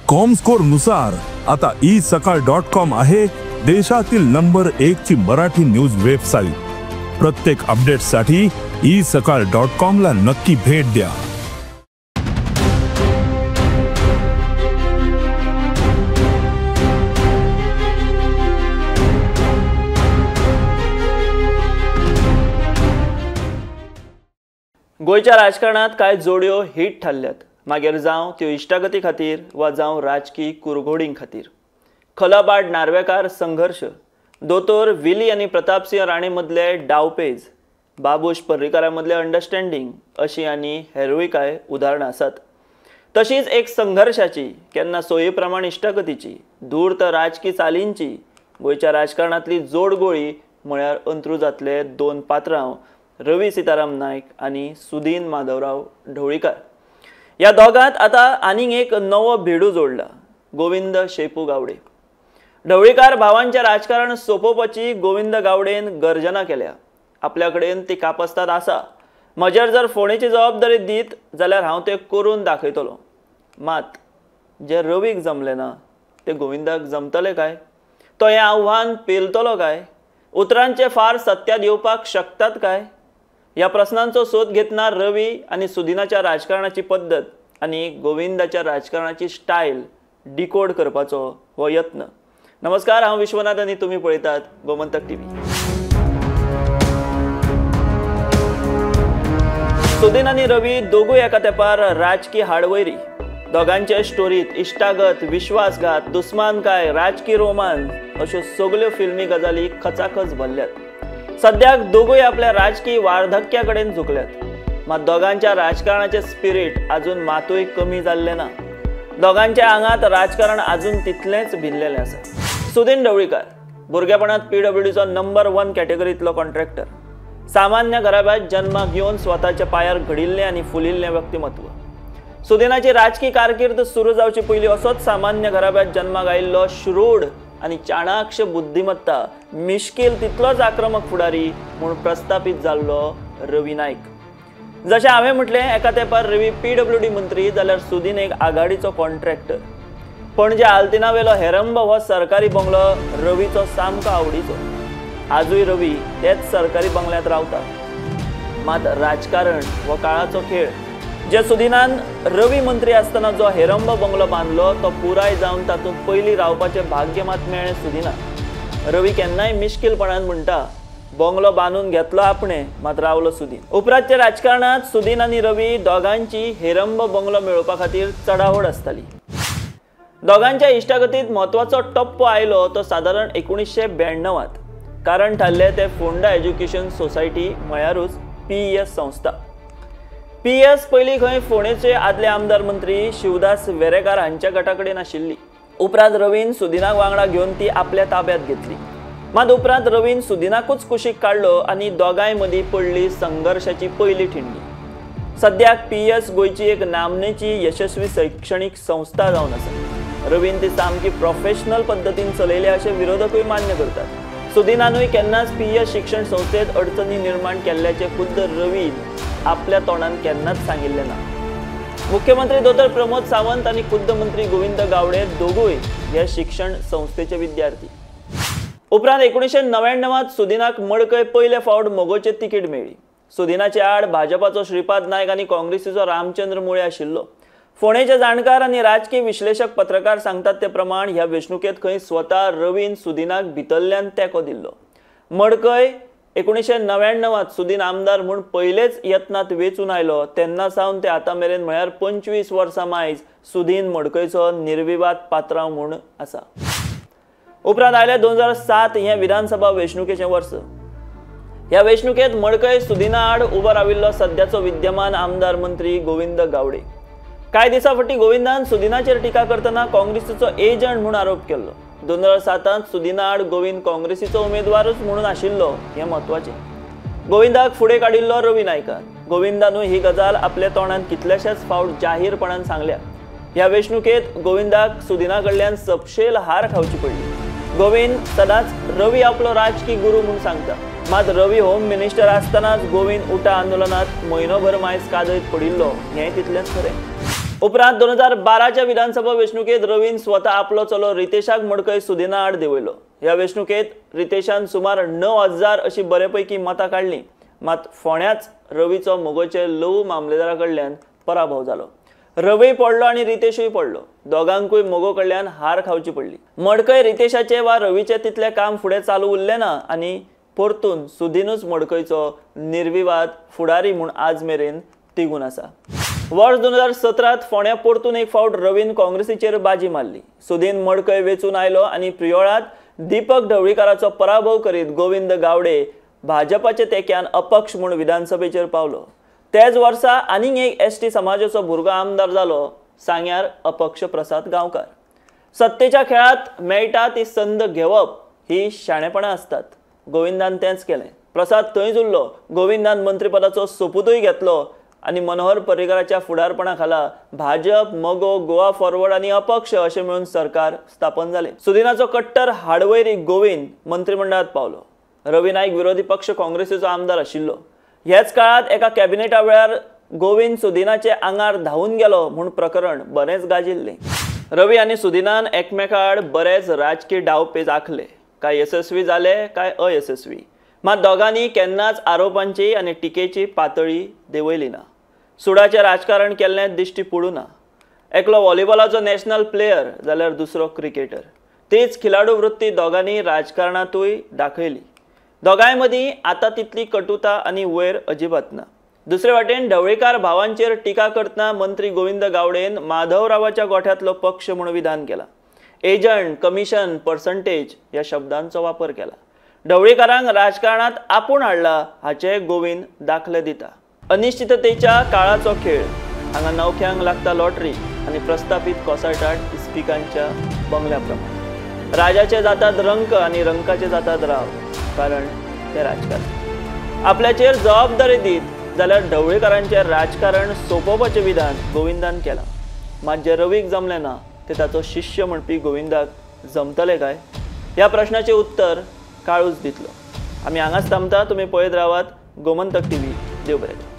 Comscore नुसार आता isakal.com आहे देशातील नंबर 1 ची मराठी न्यूज वेबसाईट। प्रत्येक अपडेटसाठी isakal.com ला नक्की भेट द्या। गोयच्या राजकारणात काय जोड्यो हिट ठरल्यात, मागीर जावं त्यो इश्टागती खातीर वा जावं राजकीय कुरघोडीं खातीर। खलाबाड नार्वेकार संघर्ष, दोतोर विली आनी प्रतापसिंह राणे मदले डावपेज, बाबूश पर्रीकारा मदले अंडरस्टँडिंग अशी आनी हेरूय काय उदाहरणां आसात। तशीच एक संघर्षाची, केन्ना सोयी प्रमाण इश्टागतीची, धूर्त राजकीय चालींची गोयच्या राजकारणातली जोडगोळी म्हळ्यार अंत्रुजातले दोन पात्रांव रवी सीताराम नायक आणि सुदीन माधवराव ढवळीकर। या दोगांत आता आनीक एक नवो भिडू जोडला, गोविंद शेपू गावडे। ढवळीकर भावांचे राजकारण सोपोवपाची गोविंद गावडेन गर्जना केल्या। आपल्या कडेन ती कापस्ताद आसा, म्हजेर जर फोणेची जबाबदारी दीत जाल्यार हांव ते करून दाखयतलो। मात जे रवीक जमले ना ते गोविंदाक जमतले काय? तो हें आव्हान पेलतलो काय? उतरांचे फार सत्यात येवपाक शकतात काय? या प्रश्नांचो सोद घेतना रवी आणि सुदिनाच्या राजकारणाची पद्धत आणि गोविंदाच्या राजकारणाची स्टाईल डिकोड करपाचो हो यत्न। नमस्कार, हांव विश्वनाथ आणि तुम्ही पळयतात गोमंतक टीव्ही। सुदीन आणि रवी दोगूय एका तेंपार राजकीय हाडवैरी। दोगांचे स्टोरीत इश्टागत, विश्वासघात, दुस्मानकाय, राजकीय रोमांस अश्यो सगल्यो फिल्मी गजाली खचाखच भरल्यात। सद्याक दोगूय आपल्या राजकीय वार्धक्या कडेन झुकल्यात, मात दोगांच्या राजकारणाचे स्पिरीट अजून मातूय कमी जाल्ले ना। दोगांच्या आंगात राजकारण अजून तितलेंच भिल्लेलें आसा। सुदीन ढवळीकर भुरगेपणांत PWDचो नंबर 1 कॅटेगरींतलो कॉन्ट्रॅक्टर, सामान्य घराब्यात जन्माक येवन स्वताच्या पायार घडिल्लें आनी फुलिल्लें व्यक्तिमत्व। सुदिनाची राजकीय कारकीर्द सुरू जावचे पयलीं असोच सामान्य घराब्यात जन्माक आयिल्लो श्रूड आणि चाणाक्ष बुद्धिमत्ता, मिश्कील तितलोच आक्रमक फुडारी म्हूण प्रस्थापीत जाल्लो रवी नायक। जशें हांवें म्हटलें, एका तेंपार रवी PWD मंत्री जाल्यार सुदीन एक आघाडीचो कॉन्ट्रॅक्टर। पणजे आल्तिनावेलो हेरंब हो सरकारी बंगलो रवीचो सामको आवडीचो। आजूय रवी तेच सरकारी बंगल्यांत रावता। मात राजकारण हो काळाचो खेळ। जे सुदिनान रवी मंत्री आसतना जो हेरंब बंगलो बांदलो तो पुराय जावन तातूंत पयलीं रावपाचें भाग्य मात मेळ्ळें सुदिनाक। रवी केन्नाय मिश्कीलपणान म्हणटा, बंगलो बांदून घेतलो आपणें मात रावलो सुदीन। उपरांतच्या राजकारणांत सुदीन आनी रवी दोगांची हेरंब बंगलो मेळोवपा खातीर चडावड आसताली। दोगांच्या इश्टागतींत म्हत्वाचो टप्पो आयलो तो सादारण 1992त। कारण थारलें ते फोंडा एज्युकेशन सोसायटी म्हळ्यारूच PES संस्था। PES पयलीं खंय फोंडेचे आदले आमदार मंत्री शिवदास वेरेकार हांच्या गटा कडेन आशिल्ली। उपरांत रवीन सुदिनाक वांगडा घेवन ती आपल्या ताब्यांत घेतली। मात उपरांत रवीन सुदिनाकूच कुशीक काडलो आनी दोगांय मदीं पडली संघर्शाची पयली ठिणगी। सद्याक PES गोंयची एक नामनेची यशस्वी शैक्षणीक संस्था जावन आसा। रवीन ती सामकी प्रोफेशनल पद्दतीन चलयल्या अशें विरोधकूय मान्य करतात। सुदिनानूय केन्नाच PES शिक्षण संस्थेत अडचणी निर्माण केल्ल्याचे खुद्द रवीन आपल्या तोंडान केन्नाच सांगिल्लें ना। मुख्यमंत्री दोतोर प्रमोद सावंत आणि खुद्द मंत्री गोविंद गावडे दोगूय हे शिक्षण संस्थेचे विद्यार्थी। उपरांत 1999त सुदिनाक मडकय पयले फावट मोगोचें तिकीट मेळ्ळी। सुदिनाचे आड भाजपाचो श्रीपाद नायक आनी काँग्रेसीचो रामचंद्र मुळे आशिल्लो। फोंडेचे जाणकार आनी राजकीय विश्लेशक पत्रकार सांगतात ते प्रमाण ह्या वेंचणुकेंत खंय स्वता रवीन सुदिनाक भितरल्यान तेंको दिल्लो। मडकय 1999त सुदीन आमदार म्हूण पयलेच यत्नात वेचून आयलो तेन्ना सावन ते आतां मेरेन म्हळ्यार 25 वर्सां मायज सुदीन मडकयचो निर्विवाद पात्रांव म्हूण आसा। उपरांत आयले 2007 हें विधानसभा वेंचणुकेचें वर्स। ह्या वेंचणुकेंत मडकय सुदिना आड उबो राविल्लो सद्याचो विद्यमान आमदार मंत्री गोविंद गावडे। कांय दिसां फाटीं गोविंदान सुदिनाचेर टिका करतना काँग्रेसीचो एजंट म्हूण आरोप केल्लो। 2007त सुदिना आड गोविंद काँग्रेसीचो उमेदवारूच म्हणून आशिल्लो हें म्हत्वाचें। गोविंदाक फुडें काडिल्लो रवी नायकान। गोविंदानूय ही गजाल आपल्या तोंडान कितलेशेच फावट जाहीरपणान सांगल्या। ह्या वेंचणुकेंत गोविंदाक सुदिना कडल्यान सपशेल हार खावची पडली। गोविंद सदांच रवी आपलो राजकीय गुरू म्हूण सांगता, मात रवी होम मिनिस्टर आसतनाच गोविंद उठा आंदोलनात म्हयनोभर मायज कादयत पडिल्लो हें तितलेंच खरें। उपरांत 2012च्या विधानसभा वेंचणुकेत रवीन स्वता आपलो चलो रितेशाक मडकय सुदिना आड देवयलो। ह्या वेंचणुकेत रितेशान सुमार 9000 अशी बरेपैकी मतां काढली, मात फोण्याच रवीचो मोगोचे लव मामलेदारा कडल्यान पराभव जालो। रवी पडलो आणि रितेशूय पडलो, दोगांकूय मोगो कडल्यान हार खावची पडली। मडकय रितेशाचे वा रवीचे तितले काम फुडें चालू उरले ना आणि परतून सुदीनूच मडकयचो निर्विवाद फुडारी म्हूण आज मेरेन तिगून आसा। वर्ष 2017 फोण्या परतून एक फावट रवीन काँग्रेसीचेर बाजी मारली। सुदीन मडकय वेचून आयलो आणि प्रियोळात दीपक ढवळीकाराचो पराभव करीत गोविंद गावडे भाजपाचे तेक्यान अपक्ष म्हूण विधानसभेचेर पावलो। तेच वर्सा आनीक एक एसटी समाजाचो भुरगो आमदार जालो, सांग्यार अपक्ष प्रसाद गांवकार। सत्तेच्या खेळात मेळटा ती संद घेवप ही शाणेपणां असतात। गोविंदान तेंच केलें। प्रसाद थंयच उरलो, गोविंदान मंत्रीपदाचो सोपूतूय घेतलो आणि मनोहर पर्रीकाराच्या फुडारपणा खाला भाजप, मगो, गोवा फॉरवर्ड आणि अपक्ष अशें मेळून सरकार स्थापन जालें। सुदिनाचो कट्टर हाडवैरी गोविंद मंत्रिमंडळात पावलो। रवी नाईक विरोधी पक्ष काँग्रेसीचो आमदार आशिल्लो। ह्याच काळात एका कॅबिनेटा वेळार गोविंद सुदिनाचे आंगार धांवून गेलो म्हूण प्रकरण बरेंच गाजिल्लें। रवी आनी सुदिनान एकमेका आड बरेच राजकीय डावपेच आखले, काय यशस्वी जाले काय अयशस्वी, मात दोगांनी केन्नाच आरोपांची आनी टिकेची पातळी देंवयली ना। सुडाचें राजकारण केल्लें दिश्टी पडूं ना। एकलो व्हॉलीबॉलाचो नॅशनल प्लेयर जाल्यार दुसरो क्रिकेटर, तीच खिलाडू वृत्ती दोगांनी राजकारणांतूय दाखयली। दोगांय मदीं आतां तितली कटुता आनी वयर अजिबात ना। दुसरे वाटेन ढवळीकार भावांचेर टिका करतना मंत्री गोविंद गावडेन माधवरावाच्या गोठ्यांतलो पक्ष म्हूण विधान केला। एजंट, कमिशन, पर्संटेज ह्या शब्दांचो वापर केला। ढवळीकारांक राजकारणात आपूण हाडला हाचे गोविंद दाखले दिता। अनिश्चिततेच्या काळाचो खेळ, हांगा नवख्यांक लागता लॉटरी आनी प्रस्थापीत कोसळटात इस्पिकांच्या बंगल्याप्रमाणे। राजाचे जातात रंक आनी रंकाचे जातात राव, कारण ते राजकारण। आपल्याचेर जबाबदारी दीत जाल्यार ढवळीकारांचेर राजकारण सोंपोवपाचें विधान गोविंदान केलां, मात जे रवीक जमलें ना ते ताचो शिष्य म्हणपी गोविंदाक जमतलें काय? ह्या प्रश्नाचें उत्तर काळूच दितलो। आमी हांगाच थांबता। तुमी पळयत रावात गोमंतक टीव्ही। देव बरें करूं।